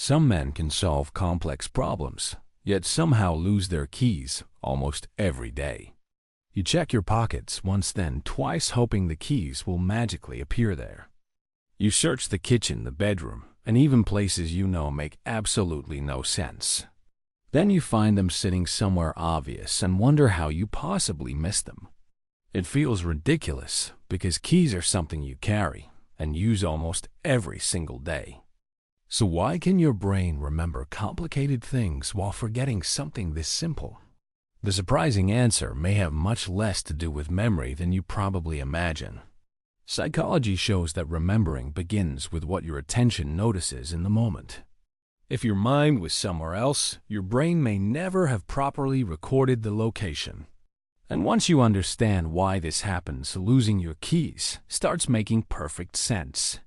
Some men can solve complex problems, yet somehow lose their keys almost every day. You check your pockets once, then twice, hoping the keys will magically appear there. You search the kitchen, the bedroom, and even places you know make absolutely no sense. Then you find them sitting somewhere obvious and wonder how you possibly missed them. It feels ridiculous because keys are something you carry and use almost every single day. So why can your brain remember complicated things while forgetting something this simple? The surprising answer may have much less to do with memory than you probably imagine. Psychology shows that remembering begins with what your attention notices in the moment. If your mind was somewhere else, your brain may never have properly recorded the location. And once you understand why this happens, losing your keys starts making perfect sense.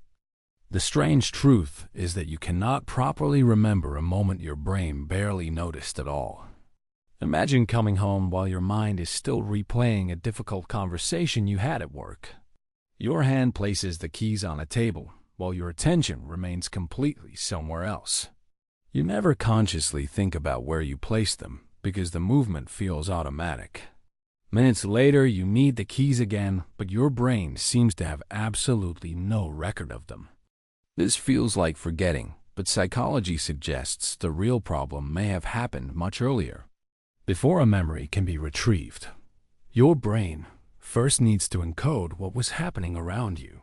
The strange truth is that you cannot properly remember a moment your brain barely noticed at all. Imagine coming home while your mind is still replaying a difficult conversation you had at work. Your hand places the keys on a table, while your attention remains completely somewhere else. You never consciously think about where you placed them because the movement feels automatic. Minutes later, you need the keys again, but your brain seems to have absolutely no record of them. This feels like forgetting, but psychology suggests the real problem may have happened much earlier. Before a memory can be retrieved, your brain first needs to encode what was happening around you.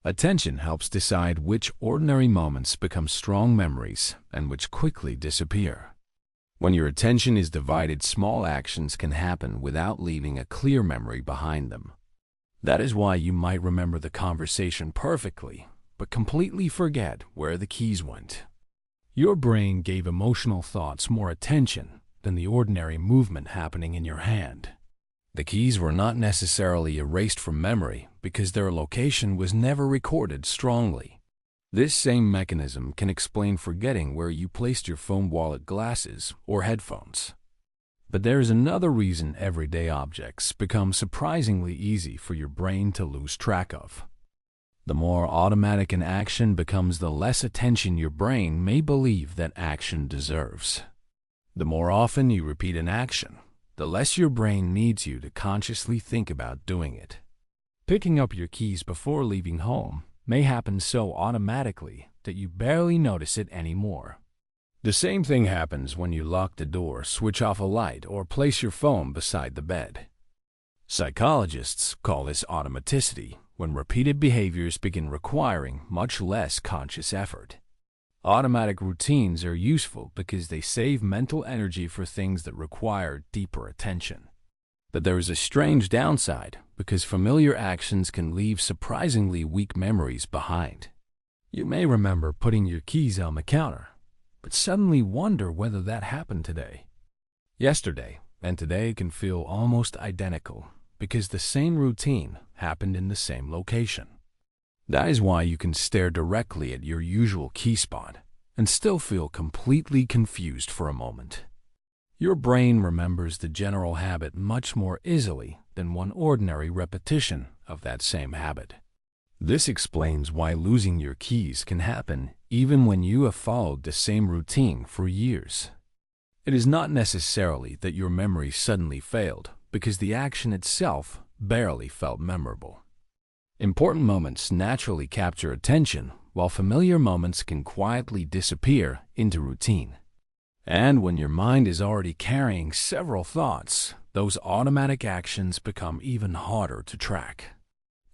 Attention helps decide which ordinary moments become strong memories and which quickly disappear. When your attention is divided, small actions can happen without leaving a clear memory behind them. That is why you might remember the conversation perfectly, but completely forget where the keys went. Your brain gave emotional thoughts more attention than the ordinary movement happening in your hand. The keys were not necessarily erased from memory because their location was never recorded strongly. This same mechanism can explain forgetting where you placed your phone, wallet, glasses, or headphones. But there is another reason everyday objects become surprisingly easy for your brain to lose track of. The more automatic an action becomes, the less attention your brain may believe that action deserves. The more often you repeat an action, the less your brain needs you to consciously think about doing it. Picking up your keys before leaving home may happen so automatically that you barely notice it anymore. The same thing happens when you lock the door, switch off a light, or place your phone beside the bed. Psychologists call this automaticity, when repeated behaviors begin requiring much less conscious effort. Automatic routines are useful because they save mental energy for things that require deeper attention. But there is a strange downside because familiar actions can leave surprisingly weak memories behind. You may remember putting your keys on the counter, but suddenly wonder whether that happened today. Yesterday and today can feel almost identical because the same routine happened in the same location. That is why you can stare directly at your usual key spot and still feel completely confused for a moment. Your brain remembers the general habit much more easily than one ordinary repetition of that same habit. This explains why losing your keys can happen even when you have followed the same routine for years. It is not necessarily that your memory suddenly failed because the action itself barely felt memorable. Important moments naturally capture attention, while familiar moments can quietly disappear into routine. And when your mind is already carrying several thoughts, those automatic actions become even harder to track.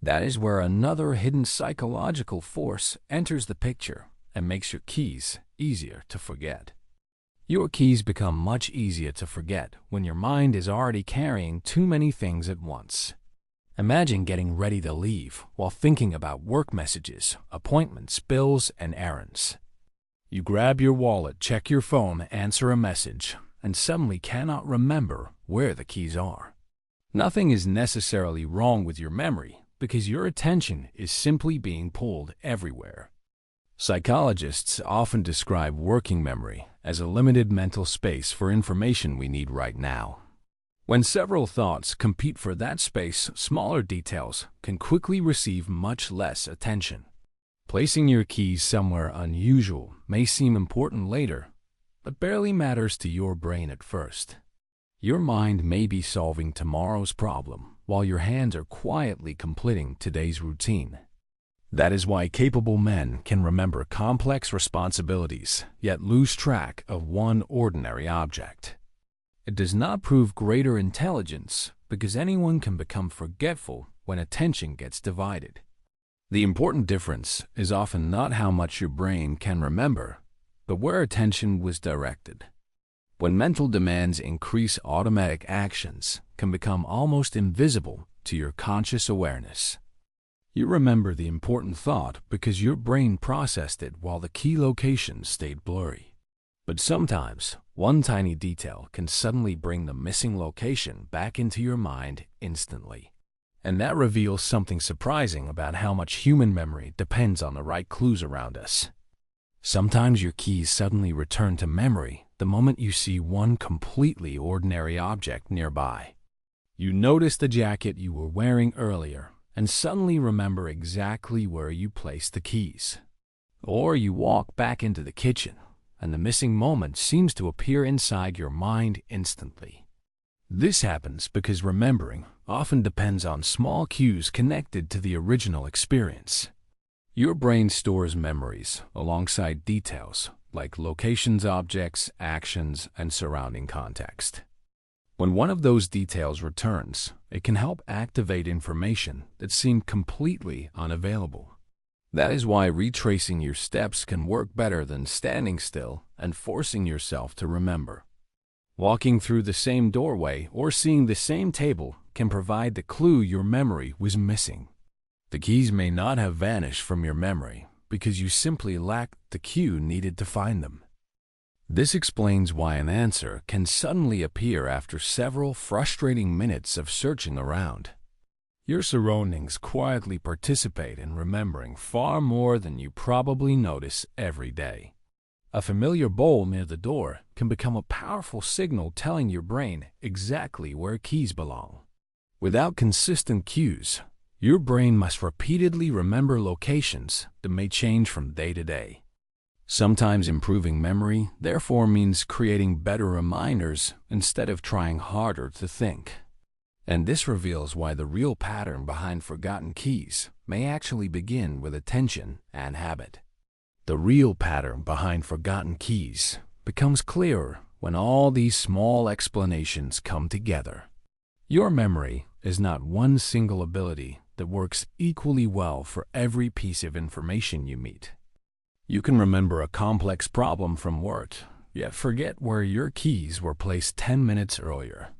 That is where another hidden psychological force enters the picture and makes your keys easier to forget. Your keys become much easier to forget when your mind is already carrying too many things at once. Imagine getting ready to leave while thinking about work messages, appointments, bills, and errands. You grab your wallet, check your phone, answer a message, and suddenly cannot remember where the keys are. Nothing is necessarily wrong with your memory because your attention is simply being pulled everywhere. Psychologists often describe working memory as a limited mental space for information we need right now. When several thoughts compete for that space, smaller details can quickly receive much less attention. Placing your keys somewhere unusual may seem important later, but barely matters to your brain at first. Your mind may be solving tomorrow's problem while your hands are quietly completing today's routine. That is why capable men can remember complex responsibilities, yet lose track of one ordinary object. It does not prove greater intelligence, because anyone can become forgetful when attention gets divided. The important difference is often not how much your brain can remember, but where attention was directed. When mental demands increase, automatic actions can become almost invisible to your conscious awareness. You remember the important thought because your brain processed it while the key location stayed blurry. But sometimes, one tiny detail can suddenly bring the missing location back into your mind instantly. And that reveals something surprising about how much human memory depends on the right clues around us. Sometimes your keys suddenly return to memory the moment you see one completely ordinary object nearby. You notice the jacket you were wearing earlier and suddenly remember exactly where you placed the keys. Or you walk back into the kitchen and the missing moment seems to appear inside your mind instantly. This happens because remembering often depends on small cues connected to the original experience. Your brain stores memories alongside details like locations, objects, actions, and surrounding context. When one of those details returns, it can help activate information that seemed completely unavailable. That is why retracing your steps can work better than standing still and forcing yourself to remember. Walking through the same doorway or seeing the same table can provide the clue your memory was missing. The keys may not have vanished from your memory because you simply lacked the cue needed to find them. This explains why an answer can suddenly appear after several frustrating minutes of searching around. Your surroundings quietly participate in remembering far more than you probably notice every day. A familiar bowl near the door can become a powerful signal telling your brain exactly where keys belong. Without consistent cues, your brain must repeatedly remember locations that may change from day to day. Sometimes improving memory, therefore, means creating better reminders instead of trying harder to think. And this reveals why the real pattern behind forgotten keys may actually begin with attention and habit. The real pattern behind forgotten keys becomes clearer when all these small explanations come together. Your memory is not one single ability that works equally well for every piece of information you meet. You can remember a complex problem from work, yet forget where your keys were placed 10 minutes earlier.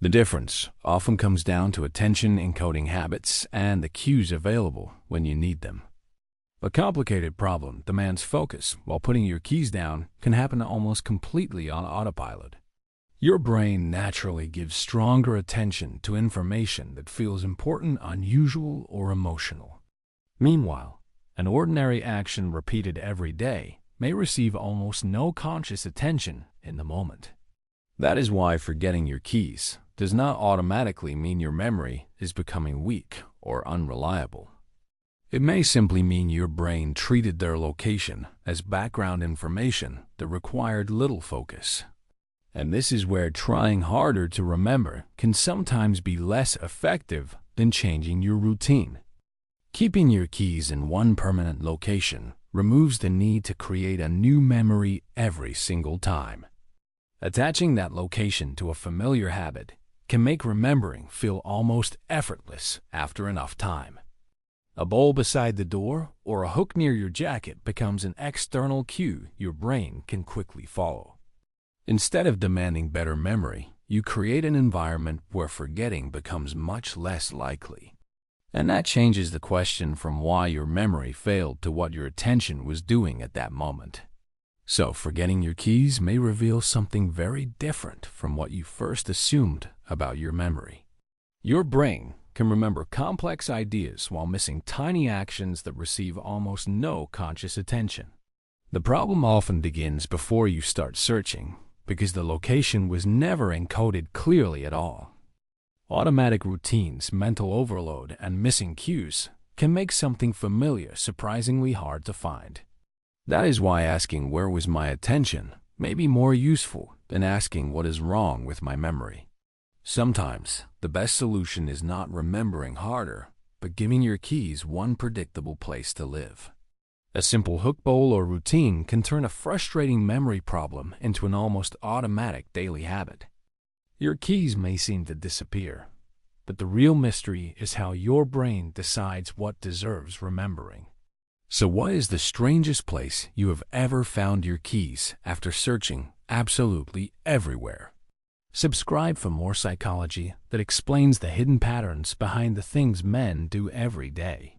The difference often comes down to attention encoding habits and the cues available when you need them. A complicated problem demands focus, while putting your keys down can happen almost completely on autopilot. Your brain naturally gives stronger attention to information that feels important, unusual, or emotional. Meanwhile, an ordinary action repeated every day may receive almost no conscious attention in the moment. That is why forgetting your keys does not automatically mean your memory is becoming weak or unreliable. It may simply mean your brain treated their location as background information that required little focus. And this is where trying harder to remember can sometimes be less effective than changing your routine. Keeping your keys in one permanent location removes the need to create a new memory every single time. Attaching that location to a familiar habit can make remembering feel almost effortless after enough time. A bowl beside the door or a hook near your jacket becomes an external cue your brain can quickly follow. Instead of demanding better memory, you create an environment where forgetting becomes much less likely. And that changes the question from why your memory failed to what your attention was doing at that moment. So forgetting your keys may reveal something very different from what you first assumed about your memory. Your brain can remember complex ideas while missing tiny actions that receive almost no conscious attention. The problem often begins before you start searching, because the location was never encoded clearly at all. Automatic routines, mental overload, and missing cues can make something familiar surprisingly hard to find. That is why asking "where was my attention" may be more useful than asking "what is wrong with my memory." Sometimes, the best solution is not remembering harder, but giving your keys one predictable place to live. A simple hook bowl or routine can turn a frustrating memory problem into an almost automatic daily habit. Your keys may seem to disappear, but the real mystery is how your brain decides what deserves remembering. So what is the strangest place you have ever found your keys after searching absolutely everywhere? Subscribe for more psychology that explains the hidden patterns behind the things men do every day.